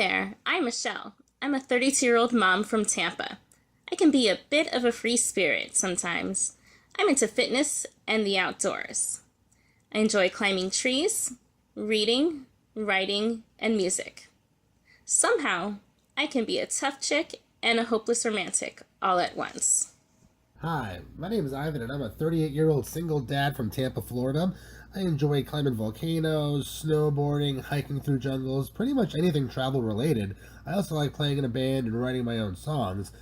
there, I'm Michelle. I'm a 32-year-old mom from Tampa. I can be a bit of a free spirit sometimes. I'm into fitness and the outdoors. I enjoy climbing trees, reading, writing, and music. Somehow, I can be a tough chick and a hopeless romantic all at once. Hi, my name is Ivan and I'm a 38-year-old single dad from Tampa, Florida. I enjoy climbing volcanoes, snowboarding, hiking through jungles, pretty much anything travel related. I also like playing in a band and writing my own songs.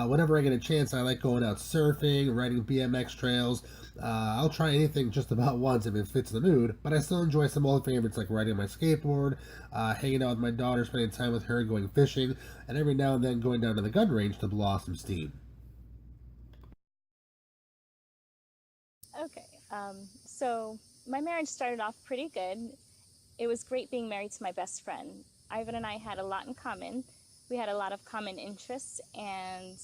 Whenever I get a chance, I like going out surfing, riding BMX trails. I'll try anything just about once if it fits the mood, but I still enjoy some old favorites like riding my skateboard, hanging out with my daughter, spending time with her, going fishing, and every now and then going down to the gun range to blow off some steam. Okay, so my marriage started off pretty good. It was great being married to my best friend. Ivan and I had a lot in common. We had a lot of common interests and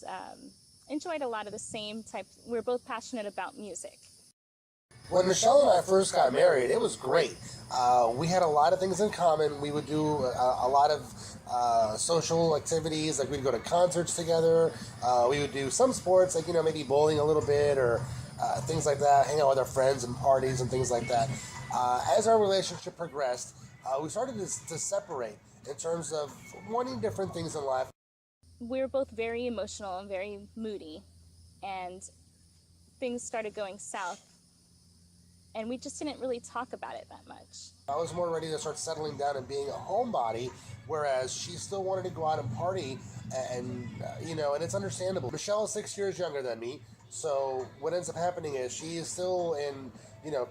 enjoyed a lot of the same type. We're both passionate about music. When Michelle and I first got married, it was great. We had a lot of things in common. We would do a lot of social activities, like we'd go to concerts together. We would do some sports, like, maybe bowling a little bit or things like that, hang out with our friends and parties and things like that. As our relationship progressed, we started to separate in terms of wanting different things in life. We were both very emotional and very moody, and things started going south, and we just didn't really talk about it that much. I was more ready to start settling down and being a homebody, whereas she still wanted to go out and party, and and it's understandable. Michelle is 6 years younger than me, so what ends up happening is she is still in,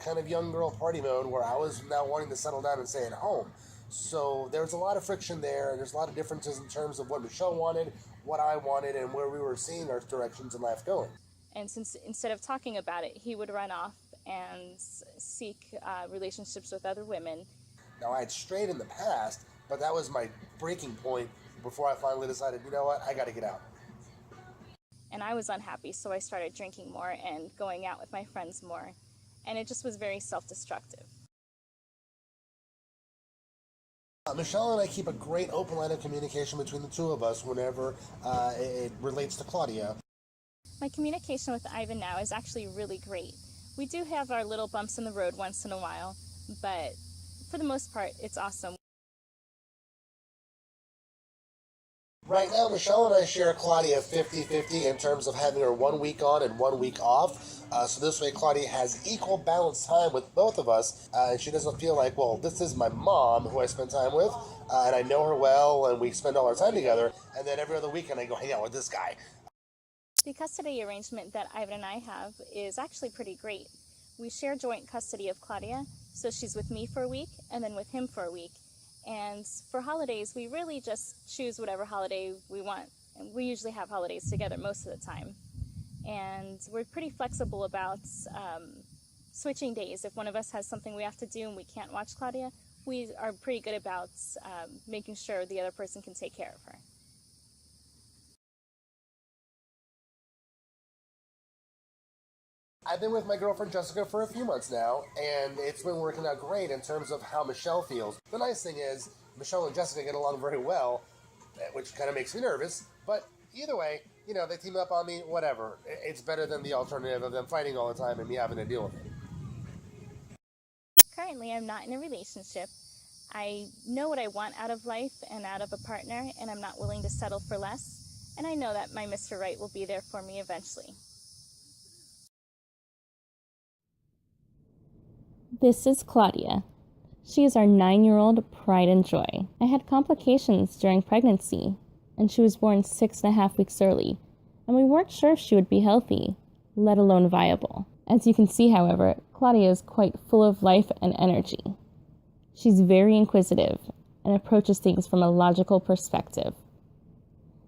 kind of young girl party mode, where I was now wanting to settle down and stay at home. So there's a lot of friction there, and there's a lot of differences in terms of what Michelle wanted, what I wanted, and where we were seeing our directions in life going. And since instead of talking about it, he would run off and seek relationships with other women. Now, I had strayed in the past, but that was my breaking point before I finally decided, you know what, I got to get out. And I was unhappy, so I started drinking more and going out with my friends more. And it just was very self-destructive. Michelle and I keep a great open line of communication between the two of us whenever it relates to Claudia. My communication with Ivan now is actually really great. We do have our little bumps in the road once in a while, but for the most part, it's awesome. Right now, Michelle and I share Claudia 50-50 in terms of having her 1 week on and 1 week off. So this way, Claudia has equal balanced time with both of us, and she doesn't feel like, well, this is my mom who I spend time with, and I know her well, and we spend all our time together, and then every other weekend I go hang out with this guy. The custody arrangement that Ivan and I have is actually pretty great. We share joint custody of Claudia, so she's with me for a week, and then with him for a week. And for holidays, we really just choose whatever holiday we want. And we usually have holidays together most of the time. And we're pretty flexible about switching days. If one of us has something we have to do and we can't watch Claudia, we are pretty good about making sure the other person can take care of her. I've been with my girlfriend Jessica for a few months now, and it's been working out great in terms of how Michelle feels. The nice thing is, Michelle and Jessica get along very well, which kind of makes me nervous, but either way, they team up on me, whatever. It's better than the alternative of them fighting all the time and me having to deal with it. Currently, I'm not in a relationship. I know what I want out of life and out of a partner, and I'm not willing to settle for less, and I know that my Mr. Right will be there for me eventually. This is Claudia. She is our 9-year-old pride and joy. I had complications during pregnancy, and she was born 6.5 weeks early, and we weren't sure if she would be healthy, let alone viable. As you can see, however, Claudia is quite full of life and energy. She's very inquisitive and approaches things from a logical perspective.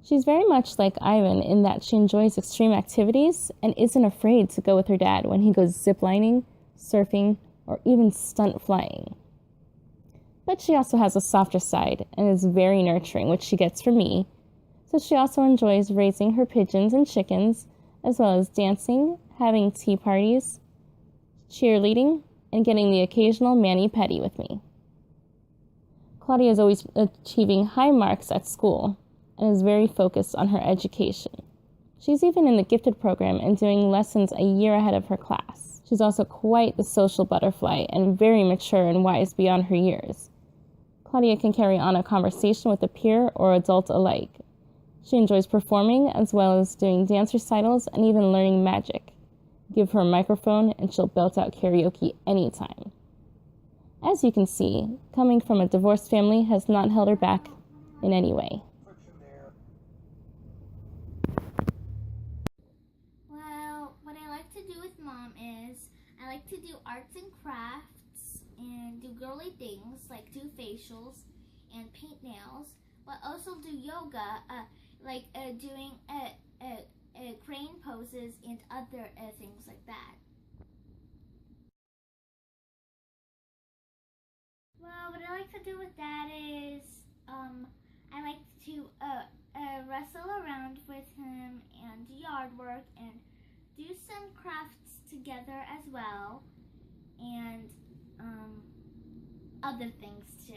She's very much like Ivan in that she enjoys extreme activities and isn't afraid to go with her dad when he goes ziplining, surfing, or even stunt flying. But she also has a softer side and is very nurturing, which she gets from me. So she also enjoys raising her pigeons and chickens, as well as dancing, having tea parties, cheerleading, and getting the occasional mani-pedi with me. Claudia is always achieving high marks at school and is very focused on her education. She's even in the gifted program and doing lessons a year ahead of her class. She's also quite the social butterfly and very mature and wise beyond her years. Claudia can carry on a conversation with a peer or adult alike. She enjoys performing as well as doing dance recitals and even learning magic. Give her a microphone and she'll belt out karaoke anytime. As you can see, coming from a divorced family has not held her back in any way. Well, what I like to do with Mom is I like to do arts and crafts and do girly things like do facials and paint nails, but also do yoga, like doing crane poses and other things like that. Well, what I like to do with that is I like to wrestle around with him and do yard work and do some crafts together as well, and other things too.